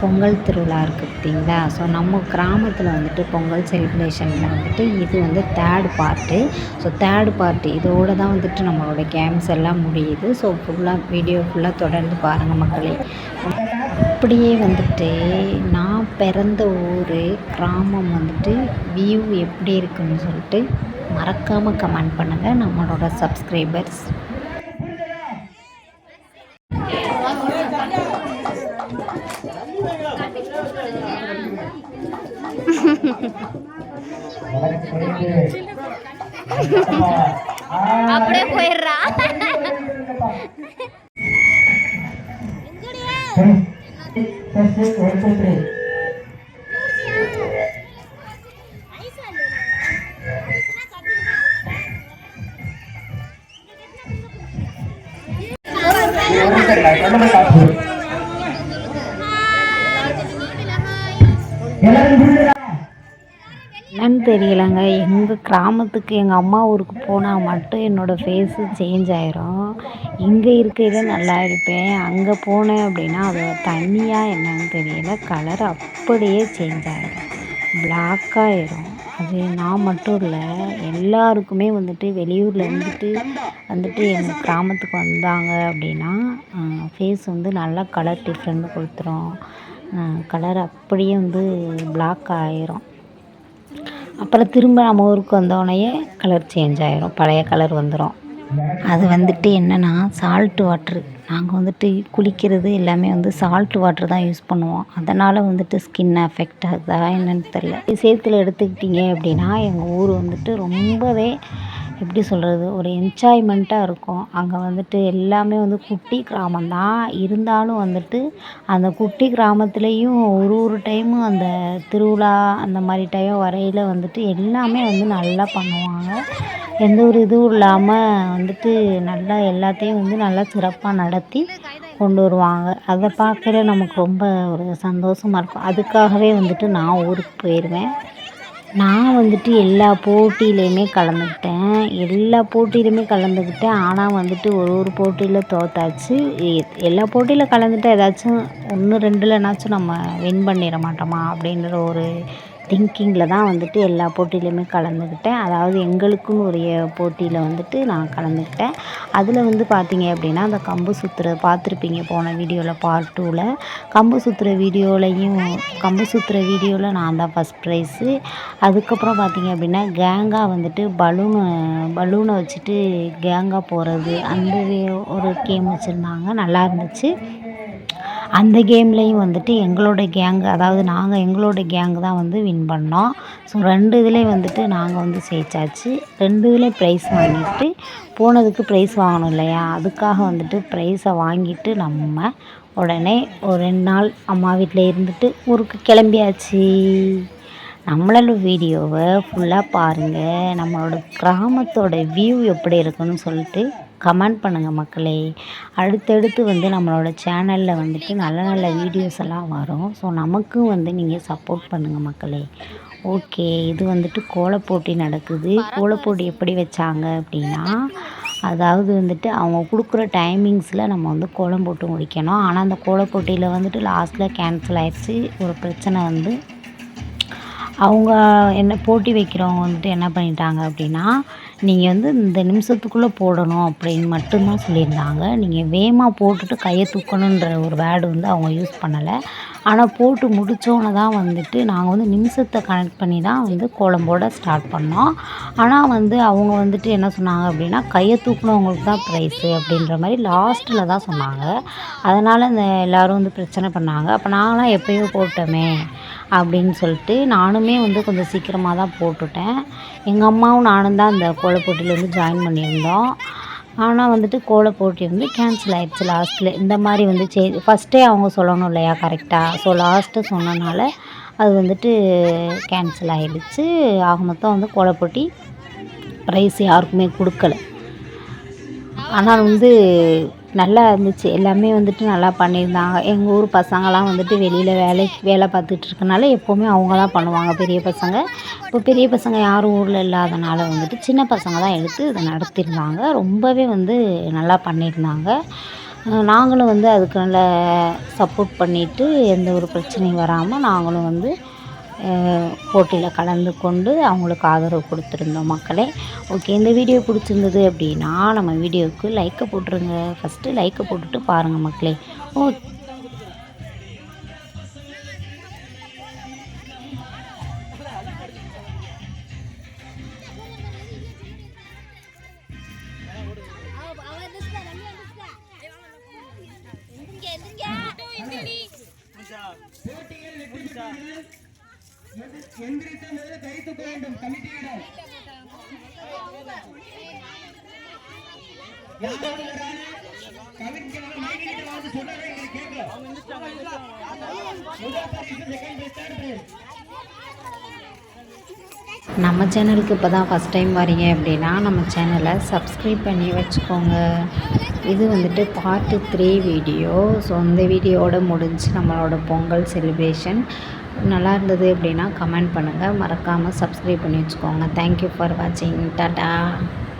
பொங்கல் திருவிழா இருக்குது பார்த்திங்களா. ஸோ நம்ம கிராமத்தில் வந்துட்டு பொங்கல் செலிப்ரேஷனில் வந்துட்டு இது வந்து third part. So third part இதோடு தான் வந்துட்டு நம்மளோட கேம்ஸ் எல்லாம் முடியுது. ஸோ வீடியோ ஃபுல்லாக தொடர்ந்து பாருங்கள் மக்களே. அப்படியே வந்துட்டு நான் பிறந்த ஊர் கிராமம் வந்துட்டு வியூ எப்படி இருக்குன்னு சொல்லிட்டு மறக்காமல் கமெண்ட் பண்ணுங்கள் நம்மளோட சப்ஸ்கிரைபர்ஸ். அப்படியே போயிடுறா. என்னன்னு தெரியலைங்க, எங்கள் கிராமத்துக்கு எங்கள் அம்மா ஊருக்கு போனால் மட்டும் என்னோடய ஃபேஸு சேஞ்ச் ஆகிரும். இங்கே இருக்கையில் நல்லா இருப்பேன், அங்கே போனேன் அப்படின்னா அது தனியாக என்னன்னு தெரியல, கலர் அப்படியே சேஞ்ச் ஆகிடும், பிளாக்காகிடும். அது நான் மட்டும் இல்லை, எல்லாருக்குமே வந்துட்டு வெளியூரில் வந்துட்டு எங்கள் கிராமத்துக்கு வந்தாங்க அப்படின்னா ஃபேஸ் வந்து நல்லா கலர் டிஃப்ரெண்ட் கொடுத்துரும். கலர் அப்படியே வந்து பிளாக் ஆகிரும். அப்புறம் திரும்ப நம்ம ஊருக்கு வந்தோடனேயே கலர் சேஞ்ச் ஆகிரும், பழைய கலர் வந்துடும். அது வந்துட்டு என்னென்னா சால்ட்டு வாட்ரு. நாங்கள் வந்துட்டு குளிக்கிறது எல்லாமே வந்து சால்ட்டு வாட்ரு தான் யூஸ் பண்ணுவோம். அதனால் வந்துட்டு ஸ்கின் அஃபெக்ட் ஆகுதா என்னென்னு தெரில. சேத்துல எடுத்துக்கிட்டிங்க அப்படின்னா எங்கள் ஊர் வந்துட்டு ரொம்பவே எப்படி சொல்கிறது, ஒரு என்ஜாய்மெண்ட்டாக இருக்கும். அங்கே வந்துட்டு எல்லாமே வந்து குட்டி கிராமம்தான், இருந்தாலும் வந்துட்டு அந்த குட்டி கிராமத்துலேயும் ஒரு டைமும் அந்த திருவிழா அந்த மாதிரி டைம் வரையில் வந்துட்டு எல்லாமே வந்து நல்லா பண்ணுவாங்க. எந்த ஒரு இதுவும் இல்லாமல் வந்துட்டு நல்லா எல்லாத்தையும் வந்து நல்லா சிறப்பாக நடத்தி கொண்டு வருவாங்க. அதை பார்க்கல நமக்கு ரொம்ப ஒரு சந்தோஷமாக இருக்கும். அதுக்காகவே வந்துட்டு நான் ஊருக்கு போயிடுவேன். நான் வந்துட்டு எல்லா போட்டியிலையுமே கலந்துக்கிட்டேன். ஆனால் வந்துட்டு ஒரு போட்டியில் தோத்தாச்சு. எல்லா போட்டியில் கலந்துட்டால் ஏதாச்சும் 1 2லனாச்சும் நம்ம வின் பண்ணிட மாட்டோமா அப்படின்ற ஒரு திங்கிங்கில் தான் வந்துட்டு எல்லா போட்டியிலையுமே கலந்துக்கிட்டேன். அதாவது எங்களுக்குன்னு ஒரு போட்டியில் வந்துட்டு நான் கலந்துக்கிட்டேன். அதில் வந்து பார்த்திங்க அப்படின்னா அந்த கம்பு சுற்றுறது பார்த்துருப்பீங்க போன வீடியோவில், பார்ட் 2ல் கம்பு சுற்றுற வீடியோவில் நான் தான் ஃபஸ்ட் ப்ரைஸு. அதுக்கப்புறம் பார்த்திங்க அப்படின்னா கேங்காக வந்துட்டு பலூனை வச்சுட்டு கேங்காக போகிறது, அந்த ஒரு கேம் வச்சுருந்தாங்க, நல்லா இருந்துச்சு. அந்த கேம்லேயும் வந்துட்டு எங்களோட கேங்கு தான் வந்து வின் பண்ணோம். ஸோ 2 இதுலேயும் வந்துட்டு நாங்கள் வந்து ஜெயிச்சாச்சு. 2 இதுலேயும் ப்ரைஸ் வாங்கிட்டு போனதுக்கு ப்ரைஸ் வாங்கணும் இல்லையா, அதுக்காக வந்துட்டு ப்ரைஸை வாங்கிட்டு நம்ம உடனே ஒரு 2 நாள் அம்மா வீட்டில் இருந்துட்டு ஊருக்கு கிளம்பியாச்சு. நம்மளோட வீடியோவை ஃபுல்லாக பாருங்கள். நம்மளோட கிராமத்தோட வியூ எப்படி இருக்குன்னு சொல்லிட்டு கமெண்ட் பண்ணுங்கள் மக்களே. அடுத்தடுத்து வந்து நம்மளோட சேனலில் வந்துட்டு நல்ல வீடியோஸ் எல்லாம் வரும். ஸோ நமக்கும் வந்து நீங்கள் சப்போர்ட் பண்ணுங்கள் மக்களே. ஓகே, இது வந்துட்டு கோலப்போட்டி நடக்குது. கோலப்போட்டி எப்படி வச்சாங்க அப்படின்னா, அதாவது வந்துட்டு அவங்க கொடுக்குற டைமிங்ஸில் நம்ம வந்து கோலம் போட்டு முடிக்கணும். ஆனால் அந்த கோலப்போட்டியில் வந்துட்டு லாஸ்ட்டில் கேன்சல் ஆயிடுச்சு. ஒரு பிரச்சனை வந்து அவங்க போட்டி வைக்கிறவங்க வந்துட்டு என்ன பண்ணிட்டாங்க அப்படின்னா, நீங்கள் வந்து இந்த நிமிஷத்துக்குள்ளே போடணும் அப்படின்னு மட்டும்தான் சொல்லியிருந்தாங்க. நீங்கள் வேகமாக போட்டுட்டு கையை தூக்கணுன்ற ஒரு வேர்டு வந்து அவங்க யூஸ் பண்ணலை. ஆனால் போட்டு முடித்தோன்னே தான் வந்துட்டு நாங்கள் வந்து நிமிஷத்தை கனெக்ட் பண்ணி தான் வந்து கோலம் போட ஸ்டார்ட் பண்ணோம். ஆனால் வந்து அவங்க வந்துட்டு என்ன சொன்னாங்க அப்படின்னா, கையை தூக்குனவங்களுக்கு தான் ப்ரைஸு அப்படின்ற மாதிரி லாஸ்ட்டில் தான் சொன்னாங்க. அதனால் எல்லோரும் வந்து பிரச்சனை பண்ணாங்க. அப்போ நாங்களாம் எப்போயோ போட்டோமே அப்படின்னு சொல்லிட்டு நானுமே வந்து கொஞ்சம் சீக்கிரமாக தான் போட்டுட்டேன். எங்கள் அம்மாவும் நானும் தான் அந்த கோலப்போட்டியில் வந்து ஜாயின் பண்ணியிருந்தோம். ஆனால் வந்துட்டு கோலப்போட்டி வந்து கேன்சல் ஆகிடுச்சு லாஸ்ட்டில். இந்த மாதிரி வந்து ஃபஸ்ட்டே அவங்க சொல்லணும் இல்லையா கரெக்டாக, ஸோ லாஸ்ட்டு சொன்னனால அது வந்துட்டு கேன்சல் ஆகிடுச்சு. ஆக மொத்தம் வந்து கோலப்போட்டி ப்ரைஸ் யாருக்குமே கொடுக்கல. ஆனால் வந்து நல்லா இருந்துச்சு, எல்லாமே வந்துட்டு நல்லா பண்ணியிருந்தாங்க. எங்கள் ஊர் பசங்களாம் வந்துட்டு வெளியில் வேலை பார்த்துட்ருக்கனால எப்போவுமே அவங்க தான் பண்ணுவாங்க பெரிய பசங்க. இப்போ பெரிய பசங்க யாரும் ஊரில் இல்லாதனால வந்துட்டு சின்ன பசங்க தான் எடுத்து இதை நடத்தியிருந்தாங்க. ரொம்பவே வந்து நல்லா பண்ணியிருந்தாங்க. நாங்களும் வந்து அதுக்கு நல்ல சப்போர்ட் பண்ணிவிட்டு எந்த ஒரு பிரச்சனையும் வராமல் நாங்களும் வந்து போட்டியில் கலந்து கொண்டு அவங்களுக்கு ஆதரவு கொடுத்துருந்தோம் மக்களே. ஓகே, இந்த வீடியோ பிடிச்சிருந்தது அப்படின்னா நம்ம வீடியோவுக்கு லைக்கை போட்டுருங்க. ஃபஸ்ட்டு லைக்கை போட்டுட்டு பாருங்கள் மக்களே. ஓ நம்ம சேனலுக்கு இப்போ தான் ஃபஸ்ட் டைம் வரீங்க அப்படின்னா நம்ம சேனலை சப்ஸ்கிரைப் பண்ணி வச்சுக்கோங்க. இது வந்துட்டு பார்ட் 3 வீடியோ. ஸோ இந்த வீடியோவோட முடிஞ்சு நம்மளோட பொங்கல் செலிப்ரேஷன் நல்லா இருந்தது அப்படின்னா கமெண்ட் பண்ணுங்கள். மறக்காமல் சப்ஸ்கிரைப் பண்ணி வச்சுக்கோங்க. தேங்க்யூ ஃபார் வாட்சிங். டாட்டா.